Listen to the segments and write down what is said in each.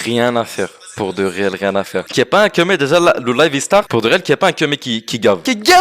rien à faire. Pour de réel, rien à faire. Qu'il n'y ait pas un que déjà le live est start. Pour de réel, qu'il n'y ait pas un que qui gave. Qui gout,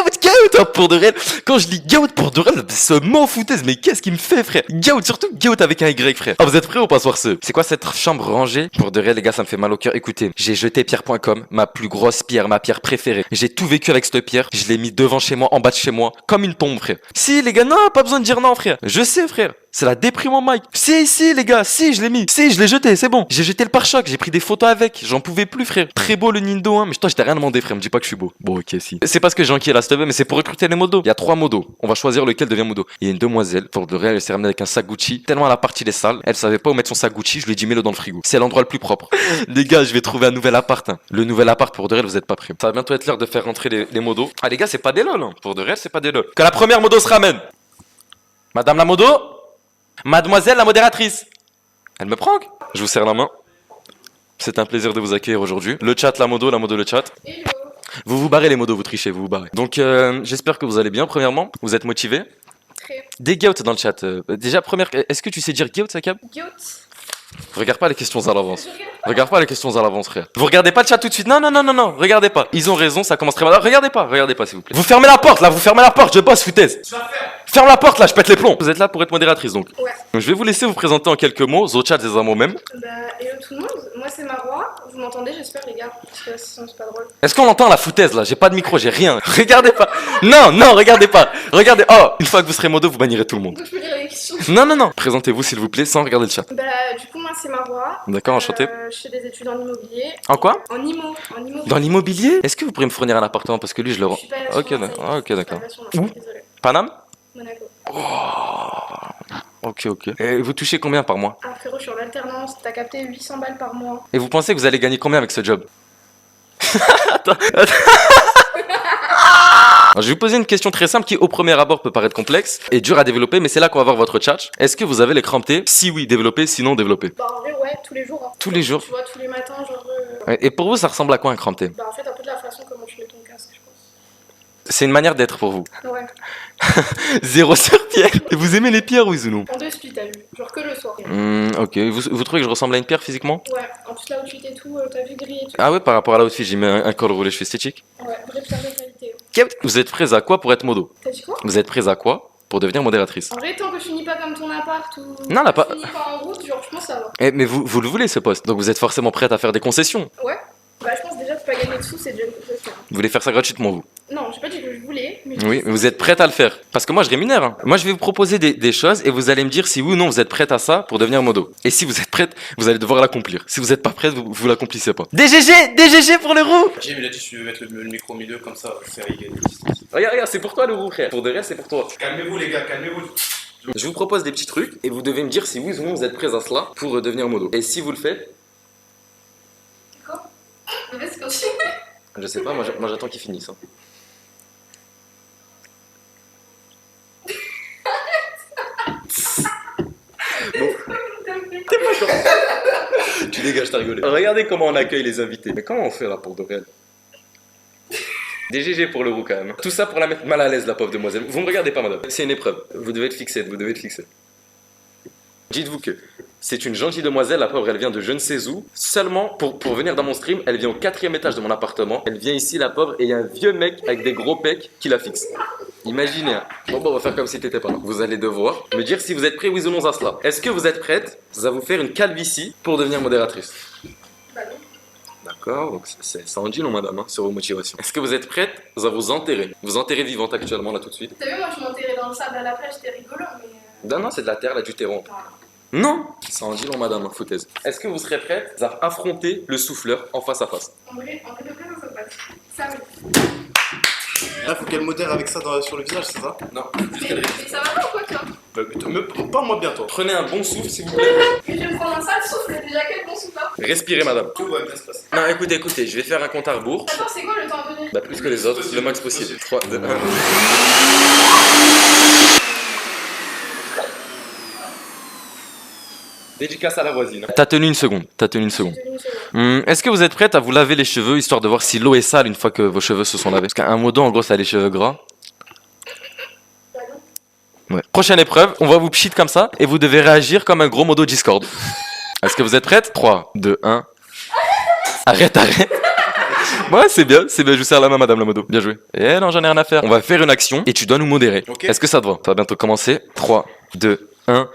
hein, pour de réel. Quand je dis gout pour de réel, ce mot foutaise, mais qu'est-ce qu'il me fait, frère? Gout, surtout gout avec un Y, frère. Ah, vous êtes prêts ou pas, soir ce? C'est quoi cette chambre rangée? Pour de réel, les gars, ça me fait mal au cœur. Écoutez, j'ai jeté pierre.com, ma plus grosse pierre, ma pierre préférée. J'ai tout vécu avec cette pierre. Je l'ai mis devant chez moi, en bas de chez moi, comme une tombe, frère. Si, les gars, non, pas besoin de dire non, frère. Je sais, frère. C'est la déprime en mic. Si, les gars, si, je l'ai mis. Si, je l'ai jeté, c'est bon. J'ai jeté le pare-choc, j'ai pris des photos avec. J'en pouvais plus, frère. Très beau le Nindo, hein. Mais toi, je t'ai rien demandé, frère. Me dis pas que je suis beau. Bon, ok, si. C'est parce que j'ai enquillé la stub, mais c'est pour recruter les modos. Il y a 3 modos. On va choisir lequel devient modo. Il y a une demoiselle. Pour de réel, elle s'est ramenée avec un sac Gucci. Tellement à la partie des salles, elle savait pas où mettre son sac Gucci. Je lui ai dit, mets-le dans le frigo. C'est l'endroit le plus propre. Les gars, je vais trouver un nouvel appart. Hein. Le nouvel appart, pour de réel, vous êtes pas prêts. Ça va bientôt être l'heure de faire rentrer les modos. Ah, les gars, c'est pas des lol. Hein. Pour de réel, c'est pas des lol. Que la première modo se ramène. Madame la modo? Mademoiselle la modératrice. Elle me prank. Je vous serre la main. C'est un plaisir de vous accueillir aujourd'hui. Le chat, la modo le chat. Hello. Vous vous barrez les modos, vous trichez, vous vous barrez. Donc j'espère que vous allez bien, premièrement. Vous êtes motivés. Très. Des gout dans le chat. Déjà, première, est-ce que tu sais dire gout, Sakab? Goat. Regarde pas les questions à l'avance. Regarde pas les questions à l'avance, frère. Vous regardez pas le chat tout de suite. Non, regardez pas. Ils ont raison, ça commence très mal. Regardez pas, s'il vous plaît. Vous fermez la porte, là, vous fermez la porte, je bosse, foutaise. Ferme la porte, là, je pète les plombs. Vous êtes là pour être modératrice, donc. Ouais. Donc, je vais vous laisser vous présenter en quelques mots. Zo chat, des mots même. Bah, hello tout le monde. Moi, c'est Marois. Vous m'entendez, j'espère, les gars. Parce que sinon, c'est pas drôle. Est-ce qu'on entend la foutaise, là? J'ai pas de micro, j'ai rien. Regardez pas. Non, regardez pas. Regardez. Oh, une fois que vous serez modo, vous bannirez tout le monde. Donc, je peux lire les questions. Non. Présentez-vous, s'il vous plaît, sans regarder le chat. Bah, du coup, moi, c'est Marois. D'accord, enchanté. Je fais des études en immobilier. En quoi? En immo. Dans l'immobilier? Est-ce que vous pourriez me fournir un appartement? Parce que lui, je le Je rends. suis pas là Ok, sur d'accord. Marseille. Ok, d'accord. Je suis pas là sur Marseille, Où? désolée. Paname? Monaco. Ok. Et vous touchez combien par mois? Ah, frérot, je suis en alternance. T'as capté 800 balles par mois. Et vous pensez que vous allez gagner combien avec ce job? Attends. Alors, je vais vous poser une question très simple qui, au premier abord, peut paraître complexe et dure à développer, mais c'est là qu'on va voir votre chat. Est-ce que vous avez les crampes T? Si oui, développé, sinon développé. Bah, en vrai, ouais, tous les jours. Hein. Tous les jours. Tu vois, tous les matins, genre. Et pour vous, ça ressemble à quoi un crampe T? Bah, en fait, un peu de la façon comment tu mets ton casque, je pense. C'est une manière d'être pour vous. Ouais. 0 sur pierre. Et vous aimez les pierres, oui ou non? En 2 splits, t'as vu. Genre que le soir. Ok. Vous trouvez que je ressemble à une pierre physiquement? Ouais, en plus là outfit et tout, t'as vu gris et tout. Ah ouais, par rapport à l'outfit, j'ai mis un col roulé, je suis esthétique. Ouais, vrai pierre de qualité. Vous êtes prêts à quoi pour être modo? T'as dit quoi? Vous êtes prêts à quoi pour devenir modératrice? En vrai, tant que je finis pas comme ton appart ou. Non, là, que pas- je finis pas en route, genre, je pense que ça va. Mais vous le voulez ce poste, donc vous êtes forcément prête à faire des concessions. Ouais. Bah, je pense déjà que pas gagner de sous, c'est déjà une concession. Vous voulez faire ça gratuitement, vous? Non, j'ai pas dit que je voulais, mais. Oui, mais vous êtes prête à le faire. Parce que moi, je rémunère. Hein. Moi, je vais vous proposer des choses et vous allez me dire si oui ou non vous êtes prête à ça pour devenir modo. Et si vous êtes prête, vous allez devoir l'accomplir. Si vous n'êtes pas prête, vous l'accomplissez pas. DGG pour le roux. Jim, il a dit si tu veux mettre le micro au milieu comme ça, je fais rigoler. Regarde, c'est pour toi le roux, frère. Pour de vrai, c'est pour toi. Calmez-vous les gars, calmez-vous. Je vous propose des petits trucs et vous devez me dire si oui ou non vous êtes prêts à cela pour devenir modo. Et si vous le faites, Quoi? Vas-y, continue. je sais pas, moi j'attends qu'il finisse. Hein. Bon. Tu dégages, t'as rigolé. Regardez comment on accueille les invités. Mais comment on fait là pour de réel? Des GG pour le roux quand même. Tout ça pour la mettre mal à l'aise, la pauvre demoiselle. Vous me regardez pas, madame. C'est une épreuve. Vous devez être fixé, Dites-vous que c'est une gentille demoiselle, la pauvre, elle vient de je ne sais où. Seulement pour venir dans mon stream, elle vient au 4e étage de mon appartement. Elle vient ici, la pauvre, et il y a un vieux mec avec des gros pecs qui la fixe. Imaginez. Hein. Bon, on va faire comme si t'étais pas là. Vous allez devoir me dire si vous êtes prêts, oui ou non à cela. Est-ce que vous êtes prête à vous faire une calvitie pour devenir modératrice? Bah, non. D'accord, donc ça en dit long, madame, hein, sur vos motivations. Est-ce que vous êtes prête à vous enterrer? Vous enterrez vivante actuellement, là, tout de suite? T'as vu, moi, je m'enterrais dans le sable à la plage, c'était rigolo, mais. Non, c'est de la terre, là, du terreau. Voilà. Non, ça en dit long, madame, hein, foutaise. Est-ce que vous serez prête à affronter le souffleur en face à face? En vrai, de plein, ça passe. Ça, oui. Là, faut qu'elle modère avec ça sur le visage, c'est ça? Non. Mais ça va pas ou quoi, toi? Parle-moi bien, toi. Prenez un bon souffle, s'il vous plaît. Mais je vais me prendre un sale souffle, déjà quel bon souffle, hein. Respirez, madame. Tout va bien se passer. Non, écoutez, je vais faire un compte à rebours. Attends, c'est quoi le temps donné? Bah, plus que les autres, le max possible. 3, 2, 1. Dédicace à la voisine. T'as tenu une seconde. J'ai tenu une seconde. Est-ce que vous êtes prête à vous laver les cheveux histoire de voir si l'eau est sale une fois que vos cheveux se sont lavés? Parce qu'un modo, en gros, ça a les cheveux gras. Bah, non. Ouais. Prochaine épreuve, on va vous pchit comme ça et vous devez réagir comme un gros modo Discord. Est-ce que vous êtes prête? 3, 2, 1. Arrête. Ouais, c'est bien, je vous serre la main, madame la modo. Bien joué. Eh non, j'en ai rien à faire. On va faire une action et tu dois nous modérer. Ok. Est-ce que ça te va? Ça va bientôt commencer. 3, 2, 1.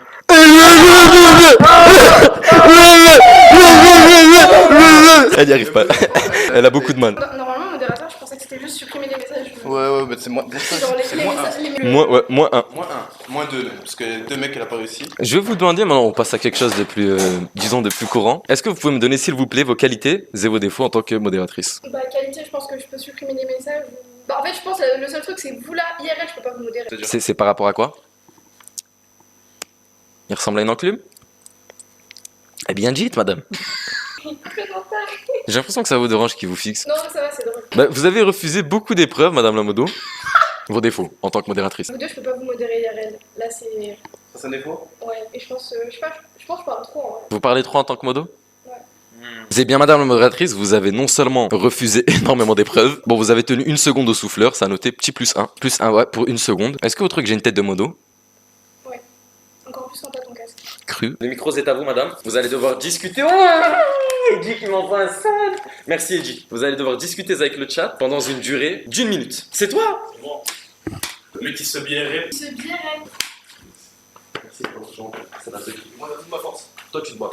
Elle n'y arrive pas. Elle a beaucoup de mal. Normalement, modérateur, je pensais que c'était juste supprimer les messages. Ouais, bah c'est moins. C'est genre les moins messages les mieux. Moins 1. Moins 1. Moins 2, parce que les 2 mecs, elle a pas réussi. Je vais vous demander, maintenant on passe à quelque chose de plus, disons, de plus courant. Est-ce que vous pouvez me donner, s'il vous plaît, vos qualités et vos défauts en tant que modératrice? Bah, qualité, je pense que je peux supprimer les messages. Bah, en fait, je pense que le seul truc, c'est que vous là, IRL, je peux pas vous modérer. C'est par rapport à quoi? Il ressemble à une enclume? Eh bien dites, madame. J'ai l'impression que ça vous dérange qui vous fixe. Non, ça va, c'est drôle. Bah, vous avez refusé beaucoup d'épreuves, madame la modo. Vos défauts en tant que modératrice. Vous deux, je peux pas vous modérer IRL. Là, c'est. Ça, c'est un défaut? Ouais, et je pense, je sais pas, je pense que je parle trop en vrai. Vous parlez trop en tant que modo? Ouais. C'est bien, madame la modératrice, vous avez non seulement refusé énormément d'épreuves, bon, vous avez tenu 1 seconde au souffleur, ça a noté petit +1. +1, ouais, pour 1 seconde. Est-ce que vous trouvez que j'ai une tête de modo? Encore plus quand t'as ton casque. Cru. Le micro c'est à vous, madame. Vous allez devoir discuter. Oh, Edgy qui m'envoie un sale. Merci, Edgy. Vous allez devoir discuter avec le chat pendant une durée d'1 minute. C'est toi? Le mec qui se biairait. Ce bière, Merci pour le genre. Ça va moi, toute ma force. Toi, tu te bois.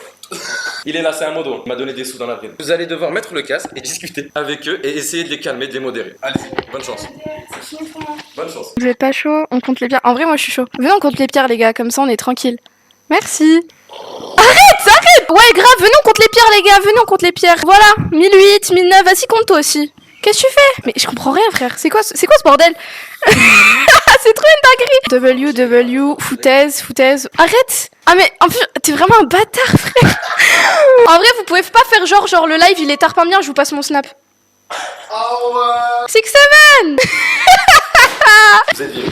Il est là, c'est un modo. Il m'a donné des sous dans la ville. Vous allez devoir mettre le casque et discuter avec eux et essayer de les calmer, de les modérer. Allez-y. Bonne chance. c'est fini pour moi. Bonne chance. Vous êtes pas chaud? On compte les pierres. En vrai, moi, je suis chaud. Venez, on compte les pierres, les gars. Comme ça, on est tranquille. Merci. Arrête! Ouais, grave, venez, on compte les pierres, les gars. Venez, on compte les pierres. Voilà, 1008, 1009. Vas-y, compte toi aussi. Qu'est-ce que tu fais? Mais je comprends rien, frère. C'est quoi ce bordel? C'est trop une dinguerie. Foutaise. Arrête! Ah mais en plus, t'es vraiment un bâtard, frère. En vrai, vous pouvez pas faire genre le live il est tard pas bien, je vous passe mon snap. Oh ouais. Six Seven. Vous êtes viré.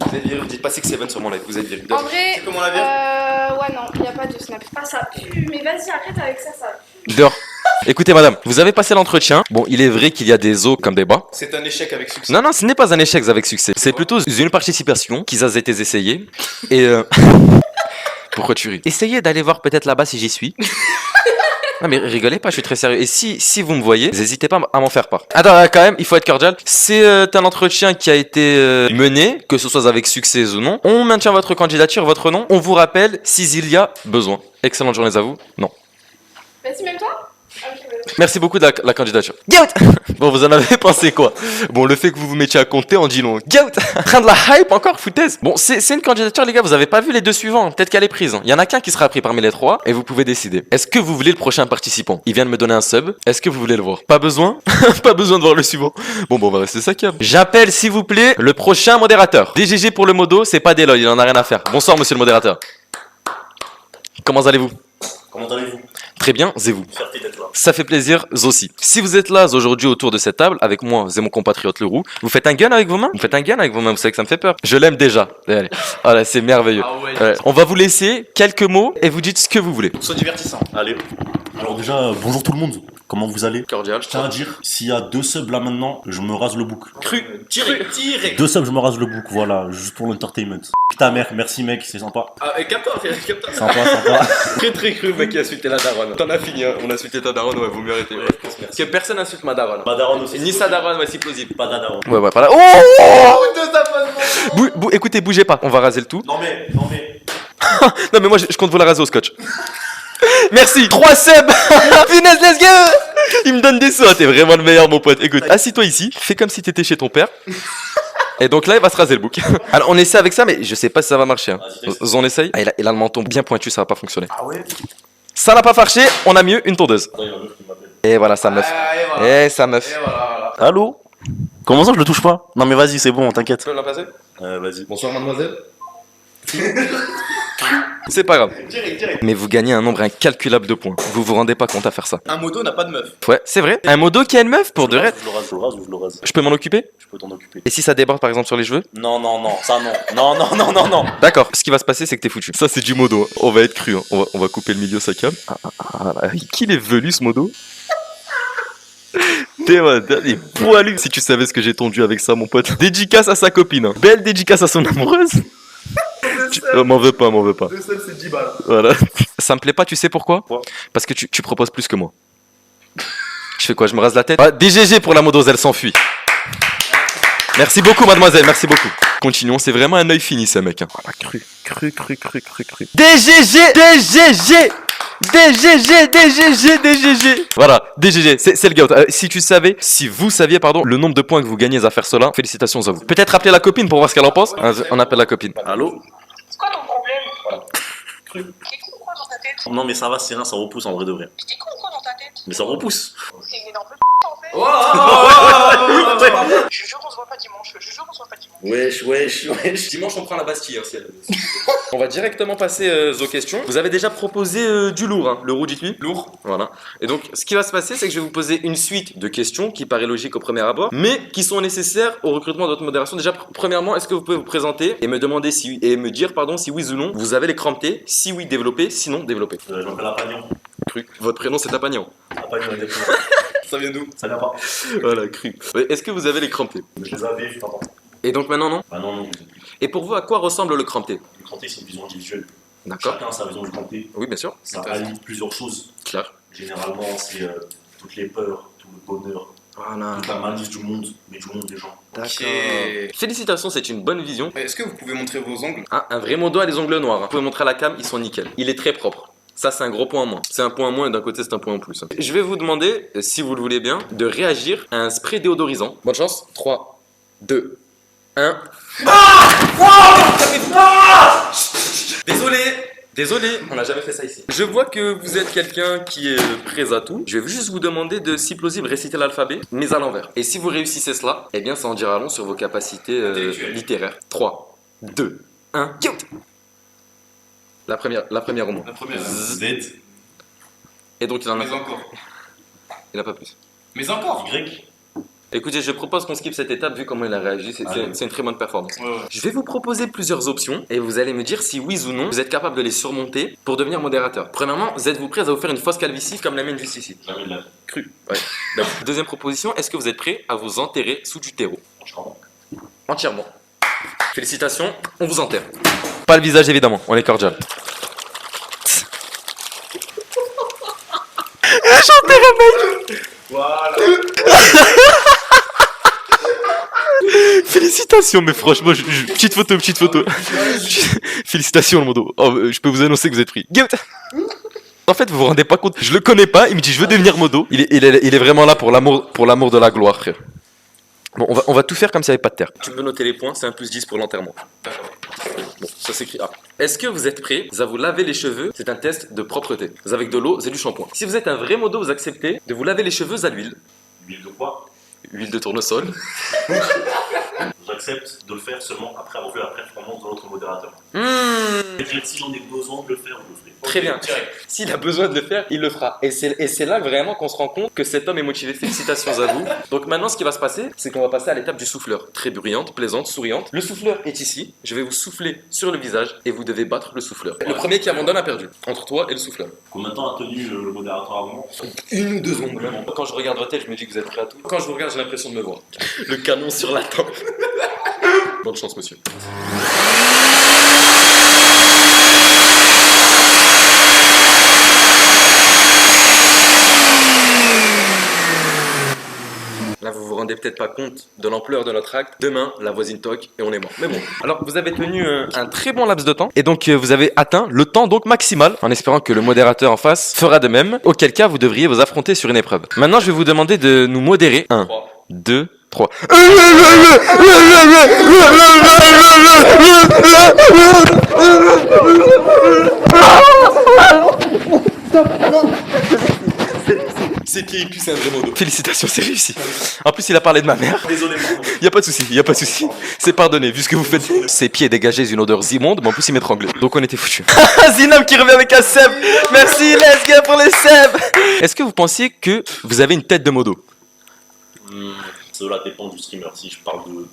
Vous êtes viré. Vous dites pas Six Seven sur mon live. Vous êtes viré. En vrai, C'est comment la vire? ouais non, il y a pas de snap. Ah ça pue, mais vas-y arrête avec ça pue. Dehors. Écoutez, madame, vous avez passé l'entretien. Bon, il est vrai qu'il y a des os comme des bas. C'est un échec avec succès. Non, ce n'est pas un échec avec succès. C'est plutôt une participation qui a été essayée. Et pourquoi tu ris? Essayez d'aller voir peut-être là-bas si j'y suis. Non mais rigolez pas, je suis très sérieux. Et si vous me voyez, n'hésitez pas à m'en faire part. Attends, quand même, il faut être cordial. C'est un entretien qui a été mené, que ce soit avec succès ou non. On maintient votre candidature, votre nom. On vous rappelle s'il y a besoin. Excellente journée à vous. Non. Vas-y même toi. Ah, ok, vas-y. Merci beaucoup de la candidature. Gout. Bon, vous en avez pensé quoi? Bon, le fait que vous vous mettiez à compter en dit long. Gout. Train de la hype encore, foutaise. Bon, c'est une candidature, les gars, vous avez pas vu les 2 suivants. Peut-être qu'elle est prise. Il y en a qu'un qui sera pris parmi les 3 et vous pouvez décider. Est-ce que vous voulez le prochain participant? Il vient de me donner un sub. Est-ce que vous voulez le voir? Pas besoin? Pas besoin de voir le suivant. Bon, on va rester ça calme. J'appelle, s'il vous plaît, le prochain modérateur. DGG pour le modo, c'est pas des lol, il en a rien à faire. Bonsoir, monsieur le modérateur. Comment allez-vous? Comment allez-vous? Très bien, c'est vous. Fierté d'être là. Ça fait plaisir, aussi. Si vous êtes là aujourd'hui autour de cette table, avec moi et mon compatriote Leroux, vous faites un gun avec vos mains? Vous faites un gun avec vos mains, vous savez que ça me fait peur. Je l'aime déjà. Allez. Voilà, c'est merveilleux. On va vous laisser quelques mots et vous dites ce que vous voulez. Sois divertissant. Allez. Alors déjà, bonjour tout le monde. Comment vous allez? Cordial. Je tiens à dire, s'il y a 2 subs là maintenant, je me rase le bouc. Cru. Tiré. 2 subs, je me rase le bouc, voilà, juste pour l'entertainment. Ta mère, merci mec, c'est sympa. Ah, capteur. Sympa. Très très cru, mec, qui a insulté la daronne. T'en as fini, hein. On a insulté ta daronne, ouais, vaut mieux arrêter. Ouais. Parce que personne insulte ma daronne. Pas daronne aussi. Ni sa daronne, ouais, si plausible. Pas d'adaron. Ouais, voilà. Oh, écoutez, bougez pas, on va raser le tout. Non mais. Non, mais moi, je compte vous la raser au scotch. Merci, 3 subs. Punaise, let's go. Il me donne des sous. T'es vraiment le meilleur, mon pote. Écoute, assis-toi ici, fais comme si t'étais chez ton père. Et donc là, il va se raser le bouc. Alors, on essaie avec ça, mais je sais pas si ça va marcher. Hein. On essaye. Ah, il a le menton bien pointu, ça va pas fonctionner. Ah ouais? Ça n'a pas marché, on a mieux, une tondeuse. Attends, il y a un meuf qui m'appelle. Et voilà, sa meuf. Sa meuf. Voilà. Allô? Comment ça, je le touche pas? Non mais vas-y, c'est bon, t'inquiète. Tu peux la passer? Vas-y. Bonsoir, mademoiselle. C'est pas grave. Direct. Mais vous gagnez un nombre incalculable de points. Vous vous rendez pas compte à faire ça. Un modo n'a pas de meuf. Ouais, c'est vrai. Un modo qui a une meuf pour de vrai. Je le rase ou je le rase? Je peux m'en occuper? Je peux t'en occuper. Et si ça déborde par exemple sur les cheveux? Non, ça non. Non. D'accord, ce qui va se passer c'est que t'es foutu. Ça c'est du modo, on va être cru. Hein. On va couper le milieu, ça calme. Qu'il est velu ce modo? T'es poilu. Si tu savais ce que j'ai tondu avec ça, mon pote. Dédicace à sa copine. Hein. Belle dédicace à son amoureuse. M'en veux pas. 2 subs, c'est 10 balles. Voilà. Ça me plaît pas, tu sais pourquoi? Pourquoi? Parce que tu proposes plus que moi. fais quoi? Je me rase la tête? Ah, DGG pour la modeuse, elle s'enfuit. Merci beaucoup, mademoiselle, merci beaucoup. Continuons, c'est vraiment un œil fini, ce mec. Hein. Voilà, cru. DGG, DGG, DGG, DGG, DGG. Voilà, DGG, c'est le gars. Si tu savais, si vous saviez, pardon, le nombre de points que vous gagnez à faire cela, félicitations à vous. Peut-être appeler la copine pour voir ce qu'elle en pense. On appelle la copine. Allô? C'est quoi ton problème? T'es con ou quoi dans ta tête? Non, mais ça va, c'est rien, ça repousse en vrai de vrai. T'es con ou quoi dans ta tête? Mais ça repousse. C'est une énorme en fait. Je jure on se voit pas dimanche. Je jure on se voit pas dimanche. Wesh. Dimanche, on prend la Bastille, hein, si elle veut. On va directement passer aux questions. Vous avez déjà proposé du lourd, hein. Le roux, dites-lui. Lourd. Voilà. Et donc, ce qui va se passer, c'est que je vais vous poser une suite de questions qui paraît logique au premier abord, mais qui sont nécessaires au recrutement de votre modération. Déjà, premièrement, est-ce que vous pouvez vous présenter et me demander si me dire, pardon, si oui ou non vous avez les cramptés, si oui développé, sinon développé. Je m'appelle Apagnon. Cru. Votre prénom c'est Tapagnan. Apagnon, exactement. Ça vient d'où? Ça vient pas. Voilà, cru. Est-ce que vous avez les cramptés? Je les avais, je suis pas pas. Et donc maintenant non? Bah non, je les ai plus. Et pour vous, à quoi ressemble le crampté? Le cranté, c'est une vision individuelle. D'accord. Chacun a sa vision du cranté. Oui, bien sûr. Ça allie plusieurs choses. Clair. Généralement, c'est toutes les peurs, tout le bonheur, Voilà. toute la malice du monde, mais du monde des gens. D'accord. Félicitations, c'est une bonne vision. Est-ce que vous pouvez montrer vos ongles? Ah, un vrai modo a les ongles noirs. Hein. Vous pouvez montrer à la cam, ils sont nickel. Il est très propre. Ça, c'est un gros point en moins. C'est un point en moins et d'un côté, c'est un point en plus. Je vais vous demander, si vous le voulez bien, de réagir à un spray déodorisant. Bonne chance. 3, 2, 1. Désolé, on n'a jamais fait ça ici. Je vois que vous êtes quelqu'un qui est prêt à tout. Je vais juste vous demander de, si plausible, réciter l'alphabet, mais à l'envers. Et si vous réussissez cela, eh bien, ça en dira long sur vos capacités littéraires. 3, 2, 1, go! La première au moins. La première. Z, Et donc, il en a Mais encore. Il n'a pas plus. Mais encore. Y. Écoutez, je propose qu'on skip cette étape vu comment il a réagi. C'est une très bonne performance. Ouais. Je vais vous proposer plusieurs options et vous allez me dire si oui ou non vous êtes capable de les surmonter pour devenir modérateur. Premièrement, êtes-vous prêt à vous faire une fausse calvitie comme la mienne juste ici? Jamais de la vie. Cru. Ouais. D'accord. Deuxième proposition, est-ce que vous êtes prêt à vous enterrer sous du terreau? Franchement. Entièrement. Félicitations, on vous enterre. Pas le visage évidemment, on est cordial. Voilà. Félicitations, mais franchement, petite photo. Félicitations le modo. Oh, je peux vous annoncer que vous êtes pris. En fait, vous vous rendez pas compte, je le connais pas, il me dit je veux devenir modo. Il est vraiment là pour l'amour de la gloire, frère. Bon, on va tout faire comme s'il n'y avait pas de terre. Tu peux noter les points, c'est un +10 pour l'enterrement. Bon, ça s'écrit A. Est-ce que vous êtes prêts à vous laver les cheveux? C'est un test de propreté. Vous avez de l'eau et du shampoing. Si vous êtes un vrai modo, vous acceptez de vous laver les cheveux à l'huile. L'huile de quoi? Huile de tournesol. J'accepte de le faire seulement après avoir vu la performance de notre modérateur. Mmh. C'est-à-dire que si j'en ai besoin de le faire, je le ferai. Très bien. S'il a besoin de le faire, il le fera. Et c'est là vraiment qu'on se rend compte que cet homme est motivé. Félicitations à vous. Donc maintenant, ce qui va se passer, c'est qu'on va passer à l'étape du souffleur. Très bruyante, plaisante, souriante. Le souffleur est ici. Je vais vous souffler sur le visage et vous devez battre le souffleur. Le premier qui abandonne a perdu. Entre toi et le souffleur. Combien de temps a tenu le modérateur avant? 1 ou 2 secondes. Quand je regarde votre tête, je me dis que vous êtes prêt à tout. Quand je vous regarde, j'ai l'impression de me voir. Le canon sur la tempe. Bonne chance, monsieur. Là, vous vous rendez peut-être pas compte de l'ampleur de notre acte. Demain, la voisine toque et on est mort. Mais bon. Alors, vous avez tenu un très bon laps de temps. Et donc, vous avez atteint le temps donc maximal, en espérant que le modérateur en face fera de même. Auquel cas, vous devriez vous affronter sur une épreuve. Maintenant, je vais vous demander de nous modérer. 1, 2, 3. C'est qui puis c'est un vrai modo. Félicitations, c'est réussi. En plus, il a parlé de ma mère. Désolé, Y a pas de souci. C'est pardonné, vu ce que vous faites. Ses pieds dégageaient une odeur immonde, mais en plus, il m'étranglait. Donc, on était foutus. Zinam qui revient avec un Seb. Merci, let's go pour les Seb. Est-ce que vous pensiez que vous avez une tête de modo? Cela dépend du streamer. Si je parle de vous,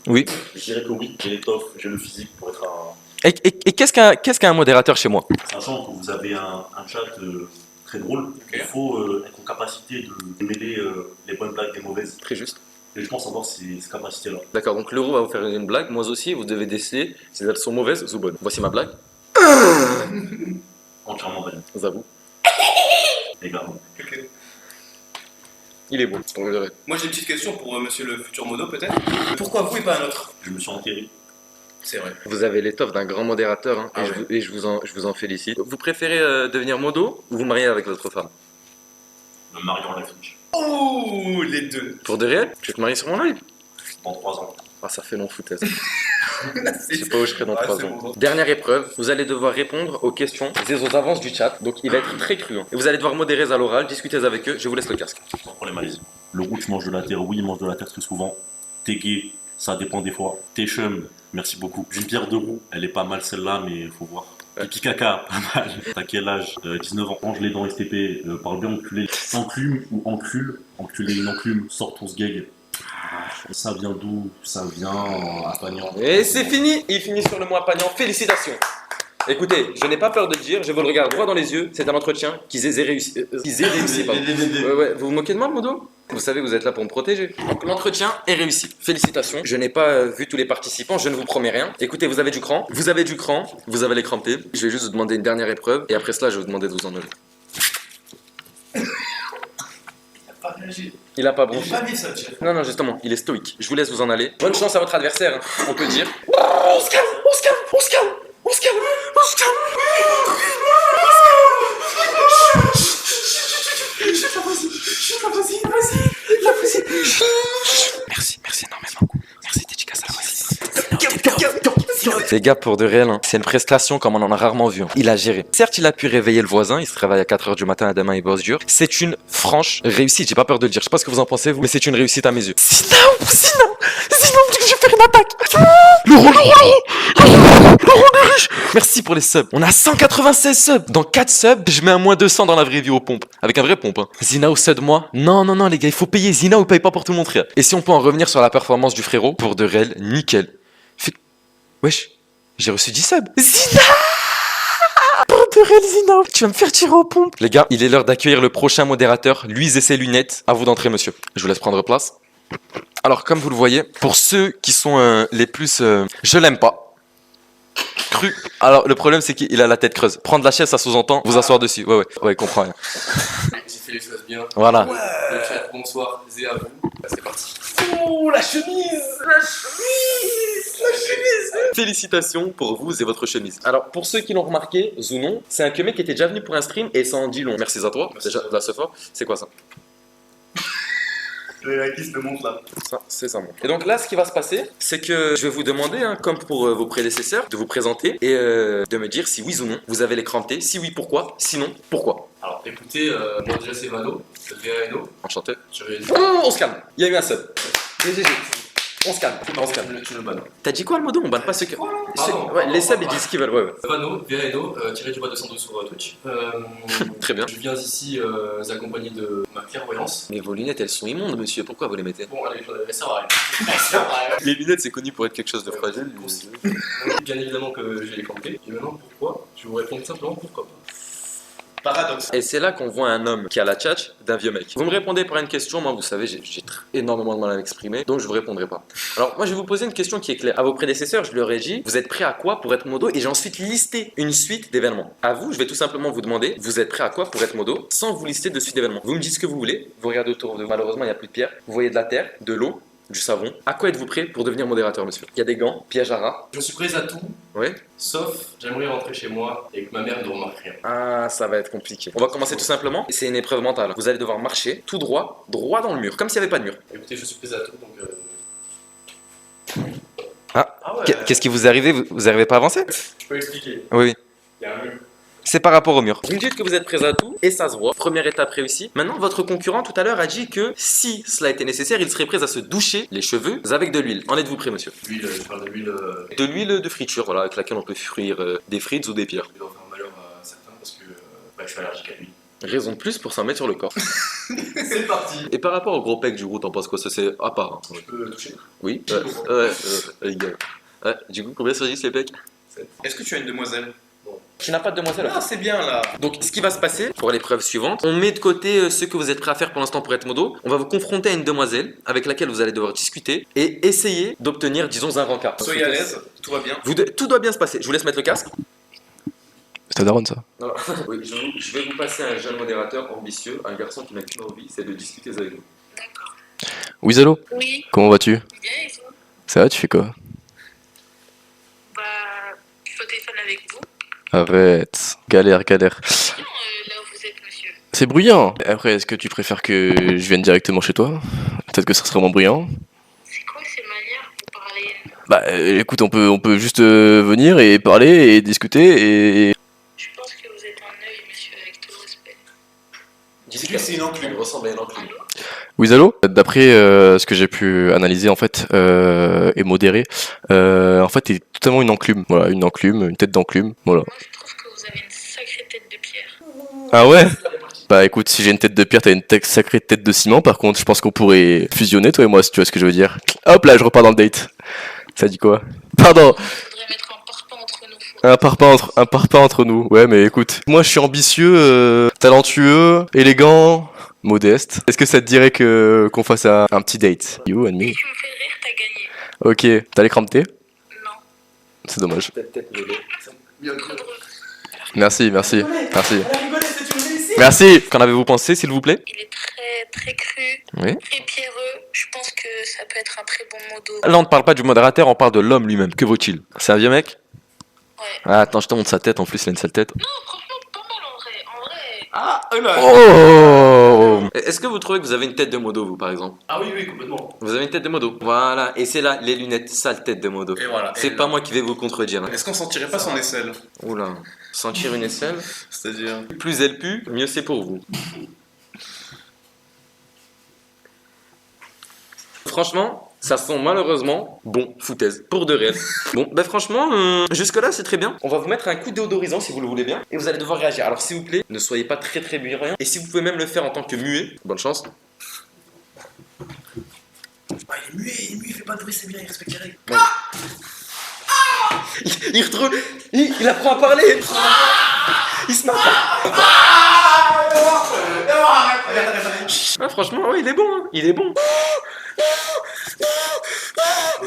Oui. je dirais que oui, j'ai l'étoffe, j'ai le physique pour être un. Et qu'est-ce qu'un modérateur chez moi? Sachant que vous avez un chat très drôle, il faut être en capacité de mêler les bonnes blagues des mauvaises. Très juste. Et je pense avoir ces capacités-là. D'accord, donc l'euro va vous faire une blague, moi aussi, vous devez décider si elles sont mauvaises ou bonnes. Voici ma blague. Entièrement valide. Vous avoue. Également. Il est beau, pour de vrai. Moi j'ai une petite question pour monsieur le futur modo peut-être. Pourquoi vous et pas un autre? Je me suis enterré. C'est vrai. Vous avez l'étoffe d'un grand modérateur, hein, Ah ouais. et je vous en félicite. Vous préférez devenir modo ou vous marier avec votre femme? Me marier en affiche. Oh, les deux. Pour de réel? Je vais te marier sur mon live. Dans 3 ans. Ah, ça fait long foutaise. Je sais pas où je serai dans Ah, 3 c'est ans. bon. Dernière épreuve, vous allez devoir répondre aux questions et aux avances du chat. Donc il va être très cru. Hein. Et vous allez devoir modérer à l'oral, discuter avec eux. Je vous laisse le casque. Sans problème, allez-y. Le roux, tu manges de la terre. Oui, il mange de la terre très souvent. T'es gay, ça dépend des fois. T'es chum, merci beaucoup. Une pierre de roux, elle est pas mal celle-là, mais faut voir. Pipi caca, pas mal. T'as quel âge? 19 ans. Range les dents STP. Parle bien enculé. Enclume ou encule. Enculé une enclume. Sors ton sgeg. Ça vient d'où? Ça vient à Pagnan. Et c'est fini. Il finit sur le mot Pagnan. Félicitations. Écoutez, je n'ai pas peur de le dire, je vous le regarde droit dans les yeux, c'est un entretien qu'ils aient réussi. Pardon. Ouais, vous vous moquez de moi, modo? Vous savez, vous êtes là pour me protéger. Donc l'entretien est réussi. Félicitations. Je n'ai pas vu tous les participants, je ne vous promets rien. Écoutez, vous avez du cran, vous avez les crampés. Je vais juste vous demander une dernière épreuve, et après cela, je vais vous demander de vous en aller. Pas réagi. Il a pas Il bronché. est pas mis ça, Jeff. Non, justement, il est stoïque. Je vous laisse vous en aller. Bonne chance à votre adversaire, hein, on peut dire. Merci énormément. Merci, dédicace à la voisine. Les gars, pour de réel, hein, c'est une prestation comme on en a rarement vu. Hein. Il a géré. Certes, il a pu réveiller le voisin, il se réveille à 4h du matin, à demain, il bosse dur. C'est une franche réussite, j'ai pas peur de le dire. Je sais pas ce que vous en pensez, vous, mais c'est une réussite à mes yeux. Sinon, je vais faire une attaque. Le rôle riche. Merci pour les subs. On a 196 subs. Dans 4 subs, je mets un moins 200 dans la vraie vie aux pompes. Avec un vrai pompe. Hein. Zina au sub moi. Non, les gars, il faut payer. Zina ou paye pas pour tout montrer. Et si on peut en revenir sur la performance du frérot, pour de réel, nickel. Wesh, j'ai reçu 10 subs. Zina! Pour de réel, Zina, tu vas me faire tirer aux pompes. Les gars, il est l'heure d'accueillir le prochain modérateur, lui et ses lunettes. À vous d'entrer, monsieur. Je vous laisse prendre place. Alors, comme vous le voyez, pour ceux qui sont les plus... je l'aime pas. Cru. Alors, le problème, c'est qu'il a la tête creuse. Prendre la chaise, ça sous-entend vous asseoir dessus. Ouais, il comprend rien. J'ai fait les choses bien. Voilà. Le chat, bonsoir, Zé à vous. C'est parti. Oh, la chemise. Félicitations pour vous et votre chemise. Alors, pour ceux qui l'ont remarqué, Zounon, c'est un mec qui était déjà venu pour un stream et ça en dit long. Merci à toi. Déjà, là, ce fort. C'est quoi ça? La kiss te montre là. Ça, c'est ça, moi. Et donc là, ce qui va se passer, c'est que je vais vous demander, hein, comme pour vos prédécesseurs, de vous présenter et de me dire si oui ou non vous avez les crampés. Si oui, pourquoi? Sinon, pourquoi? Alors écoutez, moi déjà c'est Vano, c'est Vereno. Enchanté. Je vais On se calme. Il y a eu un sub. GG. On se calme. tu le bannes. T'as dit quoi le modo? On banne pas ceux que... Pardon. Ouais, les subs, ils disent ce qu'ils veulent. Ouais. Vano, Vereno, tiré du bas 212 sur Twitch. Très bien. Je viens ici accompagné de ma clairvoyance. Mais vos lunettes, elles sont immondes, monsieur. Pourquoi vous les mettez? Bon, allez, ça va aller. Les lunettes, c'est connu pour être quelque chose de fragile. Bien évidemment que j'ai les crampés. Et maintenant, pourquoi? Je vais vous répondre simplement pourquoi pas. Paradoxe. Et c'est là qu'on voit un homme qui a la tchatch d'un vieux mec. Vous me répondez par une question, moi vous savez, j'ai énormément de mal à m'exprimer, donc je vous répondrai pas. Alors moi je vais vous poser une question qui est claire. À vos prédécesseurs, je leur ai dit, vous êtes prêts à quoi pour être modo? Et j'ai ensuite listé une suite d'événements. À vous, je vais tout simplement vous demander, vous êtes prêts à quoi pour être modo? Sans vous lister de suite d'événements. Vous me dites ce que vous voulez, vous regardez autour de vous, malheureusement il n'y a plus de pierre. Vous voyez de la terre, de l'eau, du savon. À quoi êtes-vous prêt pour devenir modérateur, monsieur? Il y a des gants, piège à rat. Je suis prêt à tout, Oui. sauf j'aimerais rentrer chez moi et que ma mère ne remarque rien. Ah, ça va être compliqué. On va commencer tout simplement. C'est une épreuve mentale. Vous allez devoir marcher tout droit, droit dans le mur, comme s'il n'y avait pas de mur. Écoutez, je suis prêt à tout, donc... Ouais. Qu'est-ce qui vous est arrivé? Vous n'arrivez pas à avancer? Je peux expliquer. Oui. Il y a un mur. C'est par rapport au mur. Vous me dites que vous êtes prêts à tout et ça se voit. Première étape réussie. Maintenant, votre concurrent tout à l'heure a dit que si cela était nécessaire, il serait prêt à se doucher les cheveux avec de l'huile. En êtes-vous prêt, monsieur? L'huile, je parle de l'huile... De l'huile de friture, voilà, avec laquelle on peut frire des frites ou des pierres. qui doit faire malheur à certains parce que je suis allergique à l'huile. Raison de plus pour s'en mettre sur le corps. C'est parti. Et par rapport au gros pec du roux, t'en penses quoi? Ça c'est à part. Hein. Je peux toucher. Oui. Les gars. Ouais, du coup, combien sur 10 les pecs? Est-ce que tu as une demoiselle? Tu n'as pas de demoiselle. Ah, c'est bien là. Donc, ce qui va se passer pour l'épreuve suivante, on met de côté ce que vous êtes prêt à faire pour l'instant pour être modo. On va vous confronter à une demoiselle avec laquelle vous allez devoir discuter et essayer d'obtenir, disons, un rencard. Soyez à l'aise, tout va bien. Tout doit bien se passer. Je vous laisse mettre le casque. C'est Daron ça. Oui, je vais vous passer un jeune modérateur ambitieux, un garçon qui n'a qu'une envie, c'est de discuter avec nous. D'accord. Oui, allô? Oui, Comment vas-tu? bien et vous? Ça va, tu fais quoi? Bah, je suis au téléphone avec vous. Arrête. Galère, galère. Non, là où vous êtes, monsieur. C'est bruyant. Après, est-ce que tu préfères que je vienne directement chez toi? Peut-être que ça serait moins bruyant. C'est quoi ces manières pour parler? Bah, écoute, on peut juste venir et parler et discuter et... Je pense que vous êtes un œil, monsieur, avec tout le respect. Dis-lui que c'est une enclume. Il ressemble à une enclume. Allô? Oui, allô? D'après ce que j'ai pu analyser en fait et modérer, en fait, c'est totalement une enclume. Voilà, une enclume, une tête d'enclume. Voilà. Moi, je trouve que vous avez une sacrée tête de pierre. Ah ouais? Bah écoute, si j'ai une tête de pierre, t'as une sacrée tête de ciment. Par contre, je pense qu'on pourrait fusionner toi et moi, si tu vois ce que je veux dire. Hop là, je repars dans le date. Ça dit quoi? Pardon. Il faudrait mettre un parpaing entre nous. Un parpaing entre nous. Ouais, mais écoute, moi je suis ambitieux, talentueux, élégant, modeste. Est-ce que ça te dirait que qu'on fasse un petit date? You and me. Si tu me fais rire, t'as gagné. Ok, t'as l'écran de thé? Non. C'est dommage. Tête mêlée. Trop drôle. Merci, merci, merci. Merci. Qu'en avez-vous pensé, s'il vous plaît? Il est très cru, Oui. très pierreux. Je pense que ça peut être un très bon modo. Là, on ne parle pas du modérateur, on parle de l'homme lui-même. Que vaut-il? C'est un vieux mec? Ouais. Ah, attends, je te montre sa tête. En plus, il a une sale tête. Non, franchement, pas mal en vrai. En vrai. Oh! Est-ce que vous trouvez que vous avez une tête de modo, vous, par exemple? Ah oui, oui, complètement. Vous avez une tête de modo. Voilà. Et c'est là, les lunettes, sale tête de modo. Et voilà. C'est Et pas là. moi qui vais vous contredire. Hein. Est-ce qu'on sentirait pas son aisselle? Oula. Sentir une aisselle. C'est-à-dire. Plus elle pue, mieux c'est pour vous. Franchement, ça sent malheureusement bon, foutaise, pour de réel. Bon, bah franchement, jusque-là c'est très bien. On va vous mettre un coup déodorisant si vous le voulez bien, et vous allez devoir réagir. Alors s'il vous plaît, ne soyez pas très bruyant, et si vous pouvez même le faire en tant que muet, bonne chance. Ah, il est muet, il fait pas de bruit, c'est bien, il respecte les règles. Il retrouve, il apprend à parler. Il se marre. Ah, franchement, ouais, il est bon, hein. Il est bon.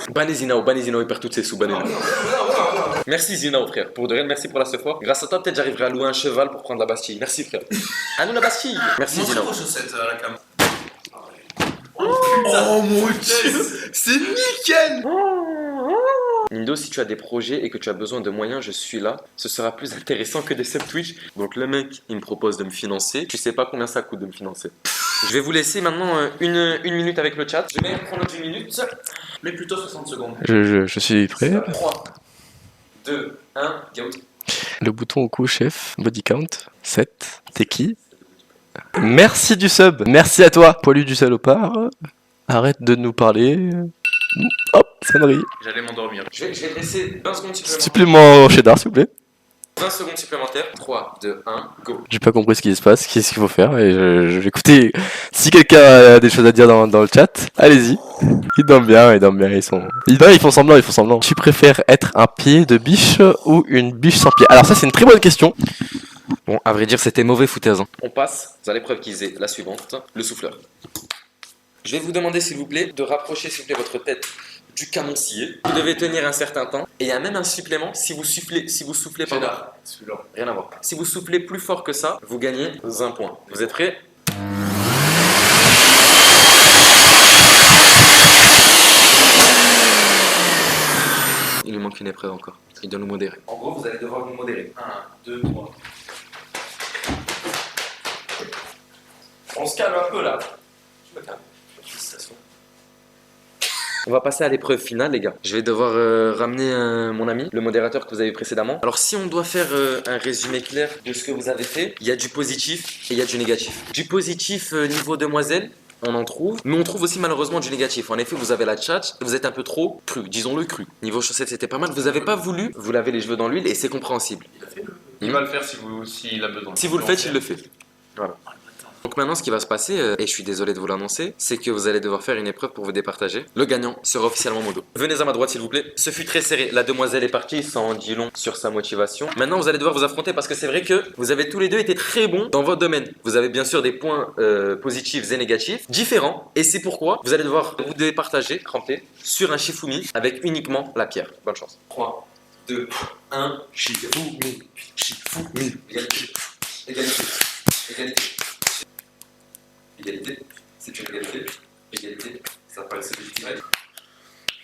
Bannez Zinao, il perd toutes ses sous, bannez-le. Merci Zinao, frère. Pour de rien, merci pour la sephora. Grâce à toi, peut-être j'arriverai à louer un cheval pour prendre la Bastille. Merci, frère. À nous la Bastille. Merci Montre Zinao. vos chaussettes à la cam. Oh mon dieu, c'est nickel. Nindo, si tu as des projets et que tu as besoin de moyens, je suis là. Ce sera plus intéressant que des sub Twitch. Donc le mec, il me propose de me financer. Tu sais pas combien ça coûte de me financer. Je vais vous laisser maintenant une minute avec le chat. Je vais même prendre 10 minutes. Mais plutôt 60 secondes. Je suis prêt. 3, 2, 1, go. Le bouton au cou, chef. Body count. 7. T'es qui? Merci du sub. Merci à toi. Poilu du salopard. Arrête de nous parler. Hop, sonnerie. J'allais m'endormir. Je vais laisser 20 secondes supplémentaires. Supplément cheddar, s'il vous plaît. 20 secondes supplémentaires. 3, 2, 1, go. J'ai pas compris ce qui se passe, qu'est-ce qu'il faut faire, et je vais écouter. Si quelqu'un a des choses à dire dans le chat, allez-y. Ils dorment bien, ils font semblant. Tu préfères être un pied de biche ou une biche sans pied? Alors ça, c'est une très bonne question. Bon, à vrai dire, c'était mauvais foutaise. Hein. On passe à l'épreuve qui est la suivante, le souffleur. Je vais vous demander s'il vous plaît de rapprocher s'il vous plaît votre tête du canon scié. Vous devez tenir un certain temps. Et il y a même un supplément, si vous soufflez, pardon, Celui-là. rien à voir. Si vous soufflez plus fort que ça, vous gagnez un point. Vous êtes prêts? Il lui manque une épreuve encore. Il doit nous modérer. En gros, vous allez devoir nous modérer. 1, 2, 3. On se calme un peu là. Je me calme. On va passer à l'épreuve finale, les gars. Je vais devoir ramener mon ami, le modérateur que vous avez précédemment. Alors, si on doit faire un résumé clair de ce que vous avez fait, il y a du positif et il y a du négatif. Du positif niveau demoiselle, on en trouve, mais on trouve aussi malheureusement du négatif. En effet, vous avez la tchatch, vous êtes un peu trop cru, disons-le cru. Niveau chaussettes, c'était pas mal. Vous avez pas voulu vous laver les cheveux dans l'huile et c'est compréhensible. Il va le faire s'il a besoin. Si vous le faites, il le fait. Voilà. Donc maintenant, ce qui va se passer, et je suis désolé de vous l'annoncer, c'est que vous allez devoir faire une épreuve pour vous départager. Le gagnant sera officiellement modo. Venez à ma droite, s'il vous plaît. Ce fut très serré. La demoiselle est partie, ça en dit long sur sa motivation. Maintenant, vous allez devoir vous affronter parce que c'est vrai que vous avez tous les deux été très bons dans votre domaine. Vous avez bien sûr des points positifs et négatifs, différents, et c'est pourquoi vous allez devoir vous départager, cramper, sur un Shifumi avec uniquement la pierre. Bonne chance. 3, 2, 1, Shifumi. Shifumi. Égalité. Égalité. Égalité. Égalité. C'est une égalité. Égalité, ça paraît se légitimer.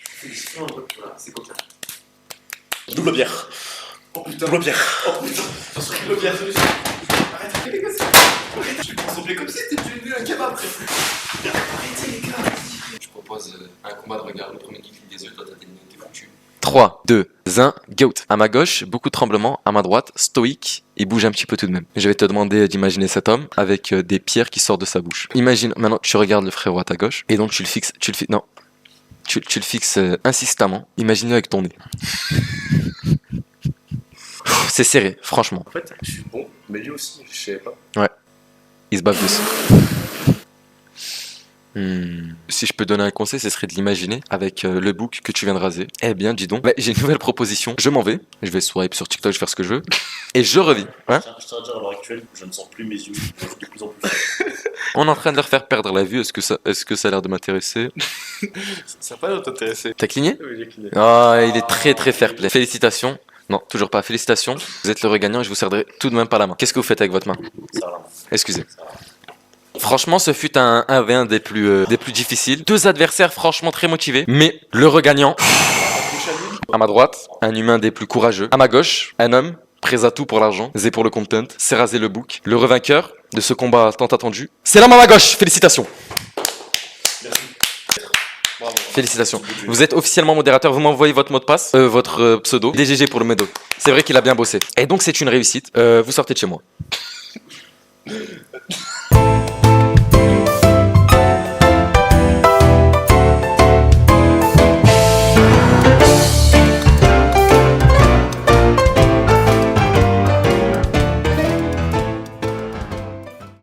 Félicitations, voilà, c'est coquin. Double bière. Oh putain. Double bière. Oh putain. Attention, double bière. Arrête, arrête les gars. Arrête, je vais consommer comme si c'était devenu un kebab. Arrêtez les gars. Je propose un combat de regard. Le premier qui clique des yeux, toi t'es foutu. 3, 2, 1, goat. À ma gauche, beaucoup de tremblements. À ma droite, stoïque. Il bouge un petit peu tout de même. Je vais te demander d'imaginer cet homme avec des pierres qui sortent de sa bouche. Imagine, maintenant, tu regardes le frérot à ta gauche. Et donc, tu le fixes, non. Tu le fixes insistamment. Imagine-le avec ton nez. C'est serré, franchement. En fait, je suis bon, mais lui aussi, je savais pas. Il se bave dessus. Si je peux donner un conseil, ce serait de l'imaginer avec le bouc que tu viens de raser. Eh bien, dis donc, j'ai une nouvelle proposition. Je m'en vais. Je vais swipe sur TikTok, je vais faire ce que je veux. Et je reviens. Hein? Je tiens à dire à l'heure actuelle, je ne sens plus mes yeux, je de plus en plus. On est en train de leur faire perdre la vue. Est-ce que ça a l'air de m'intéresser? Ça n'a pas l'air de t'intéresser. T'as cligné? Oui, j'ai cliqué. Ah, il est très très fair play. Félicitations. Non, toujours pas. Félicitations. Vous êtes le regagnant et je vous serrerai tout de même pas la main. Qu'est-ce que vous faites avec votre main? Ça va. Excusez. Franchement, ce fut un 1v1 des plus difficiles. Deux adversaires franchement très motivés. Mais le regagnant, à ma droite, un humain des plus courageux. À ma gauche, un homme prêt à tout pour l'argent, zé pour le content, c'est rasé le bouc. Le revainqueur de ce combat tant attendu, c'est l'homme à ma gauche. Félicitations. Merci. Bravo. Félicitations. Vous êtes officiellement modérateur. Vous m'envoyez votre mot de passe, votre pseudo. DGG pour le médo. C'est vrai qu'il a bien bossé. Et donc c'est une réussite. Vous sortez de chez moi.